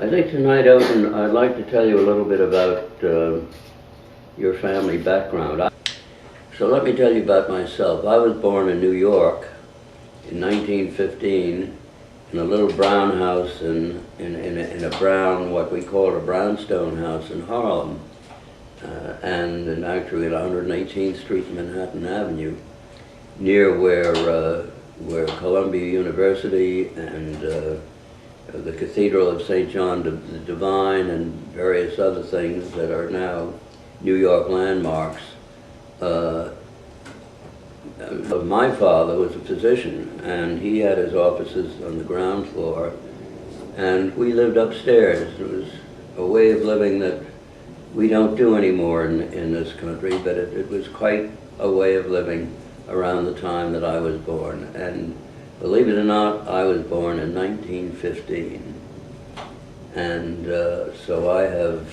I think tonight, Elton, I'd like to tell you a little bit about your family background. So let me tell you about myself. I was born in New York in 1915 in a little brown house in a brown, what we called a brownstone house in Harlem, and actually at 118th Street and Manhattan Avenue, near where Columbia University and the Cathedral of St. John the Divine and various other things that are now New York landmarks. My father was a physician, and he had his offices on the ground floor, and we lived upstairs. It was a way of living that we don't do anymore in this country, but it was quite a way of living around the time that I was born. And believe it or not, I was born in 1915. And so I have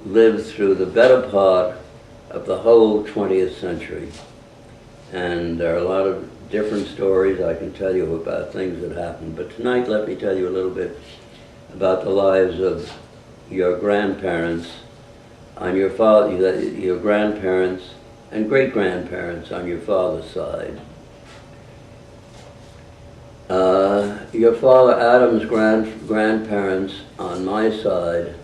lived through the better part of the whole 20th century. And there are a lot of different stories I can tell you about things that happened. But tonight, let me tell you a little bit about the lives of your grandparents on your father, your grandparents and great-grandparents on your father's side. Your father Adam's grandparents on my side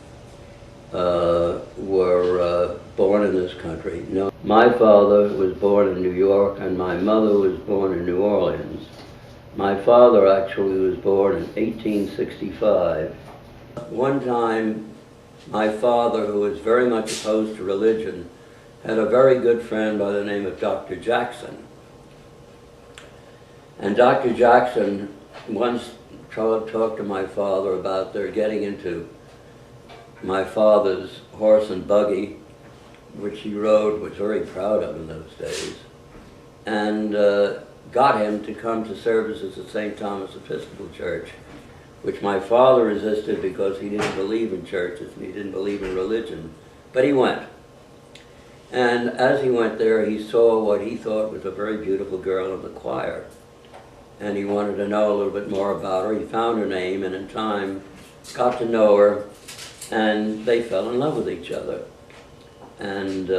were born in this country. No, my father was born in New York and my mother was born in New Orleans. My father actually was born in 1865. One time, my father, who was very much opposed to religion, had a very good friend by the name of Dr. Jackson. And Dr. Jackson once talked to my father about their getting into my father's horse and buggy, which he rode, was very proud of in those days, and got him to come to services at St. Thomas Episcopal Church, which my father resisted because he didn't believe in churches and he didn't believe in religion, but he went. And as he went there, he saw what he thought was a very beautiful girl in the choir. And he wanted to know a little bit more about her. He found her name, and in time got to know her, and they fell in love with each other. And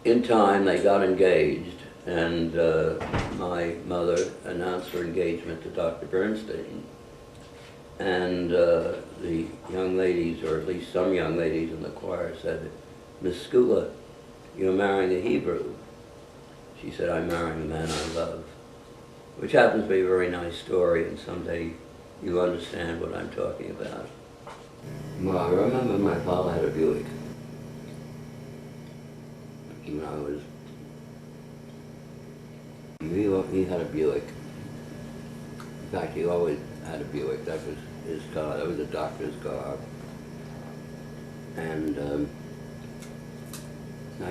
in time, they got engaged, and my mother announced her engagement to Dr. Bernstein. And the young ladies, or at least some young ladies in the choir, said, "Miss Skula, you're marrying a Hebrew." She said, "I'm marrying a man I love," which happens to be a very nice story, and someday you'll understand what I'm talking about. Well, I remember my father had a Buick. When I was, he had a Buick. In fact, he always had a Buick. That was his car. That was a doctor's car. And now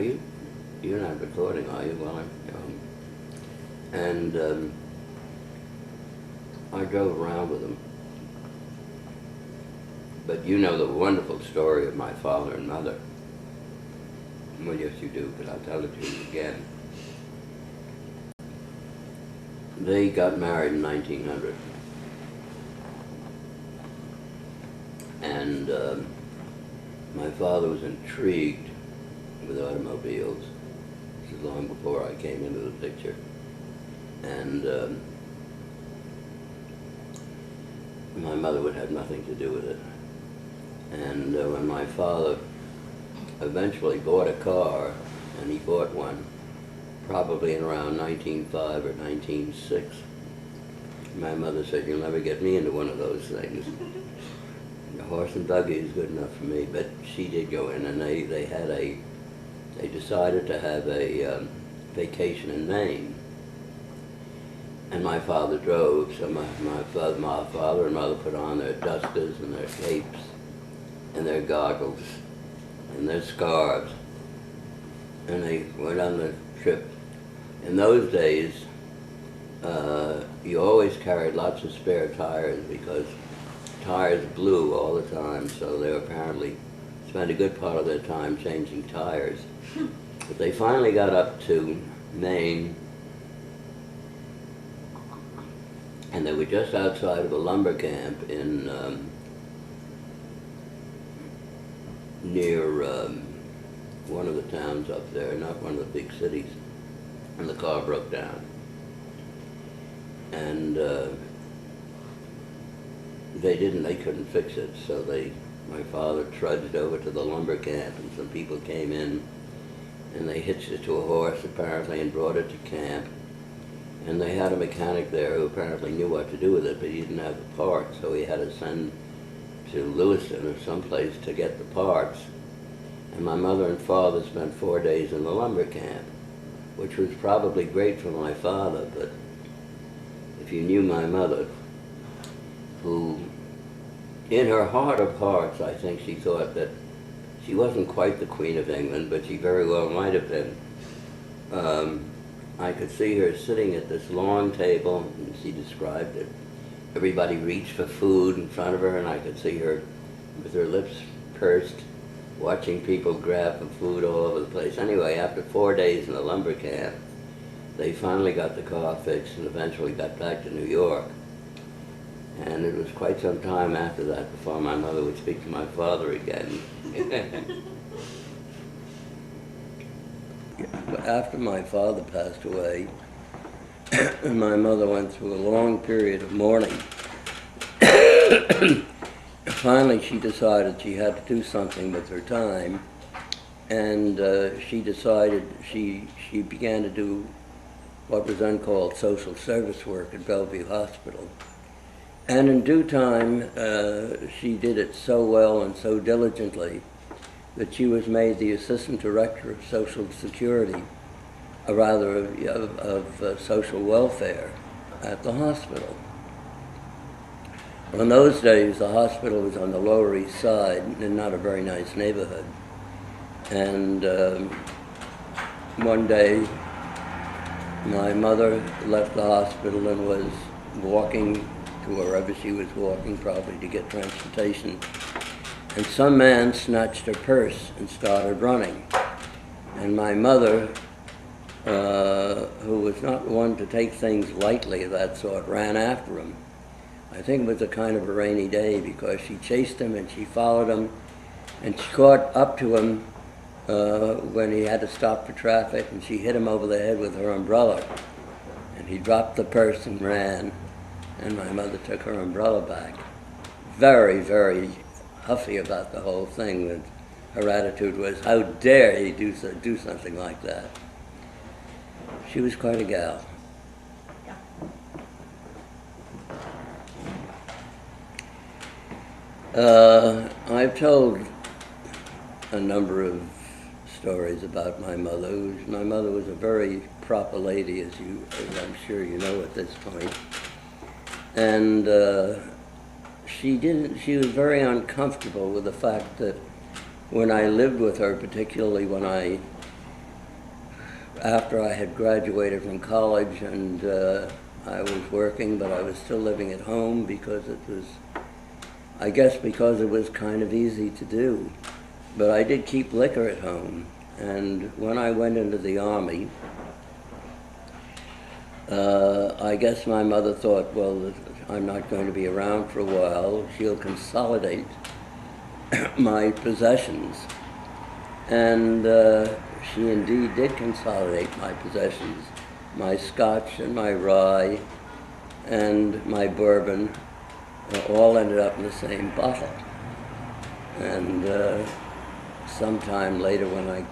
you're not recording, are you? Well, and I drove around with him. But you know the wonderful story of my father and mother. Well, yes, you do, but I'll tell it to you again. They got married in 1900. And my father was intrigued with automobiles. This is long before I came into the picture. And my mother would have nothing to do with it. And when my father eventually bought a car, and he bought one probably in around 1905 or 1906, my mother said, "You'll never get me into one of those things. The horse and buggy is good enough for me." But she did go in, and they decided to have a vacation in Maine. And my father drove, so my father and mother put on their dusters and their capes and their goggles and their scarves, and they went on the trip. In those days, you always carried lots of spare tires because tires blew all the time, so they apparently spent a good part of their time changing tires. But they finally got up to Maine, And they were just outside of a lumber camp in near one of the towns up there, not one of the big cities, and the car broke down. And they couldn't fix it, so my father trudged over to the lumber camp, and some people came in, and they hitched it to a horse apparently and brought it to camp. And they had a mechanic there who apparently knew what to do with it, but he didn't have the parts, so he had to send to Lewiston or someplace to get the parts. And my mother and father spent 4 days in the lumber camp, which was probably great for my father, but if you knew my mother, who in her heart of hearts, I think she thought that she wasn't quite the Queen of England, but she very well might have been. I could see her sitting at this long table, and she described it. Everybody reached for food in front of her, and I could see her with her lips pursed, watching people grab for food all over the place. Anyway, after 4 days in the lumber camp, they finally got the car fixed and eventually got back to New York. And it was quite some time after that before my mother would speak to my father again. After my father passed away, my mother went through a long period of mourning. Finally, she decided she had to do something with her time, and she decided she began to do what was then called social service work at Bellevue Hospital. And in due time, she did it so well and so diligently that she was made the Assistant Director of Social Security, or rather of Social Welfare at the hospital. Well, in those days, the hospital was on the Lower East Side in not a very nice neighborhood. And one day, my mother left the hospital and was walking to wherever she was walking, probably to get transportation. And some man snatched her purse and started running. And my mother, who was not one to take things lightly of that sort, ran after him. I think it was a kind of a rainy day, because she chased him and she followed him, and she caught up to him when he had to stop for traffic, and she hit him over the head with her umbrella. And he dropped the purse and ran, and my mother took her umbrella back. Very, very huffy about the whole thing. That her attitude was, how dare he do something like that? She was quite a gal. I've told a number of stories about my mother. My mother was a very proper lady, as I'm sure you know at this point. And she was very uncomfortable with the fact that when I lived with her, particularly after I had graduated from college and I was working, but I was still living at home because I guess because it was kind of easy to do. But I did keep liquor at home. And when I went into the Army, I guess my mother thought, well, I'm not going to be around for a while. She'll consolidate my possessions. And she indeed did consolidate my possessions. My scotch and my rye and my bourbon all ended up in the same bottle. And sometime later, when I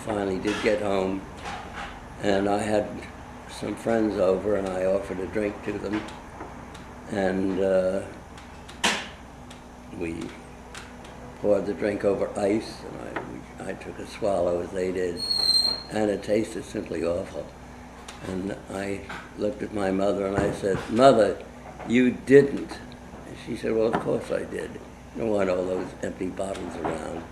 finally did get home, and I had some friends over, and I offered a drink to them, and we poured the drink over ice, and I took a swallow as they did, and it tasted simply awful. And I looked at my mother and I said, "Mother, you didn't." And she said, "Well, of course I did. You don't want all those empty bottles around."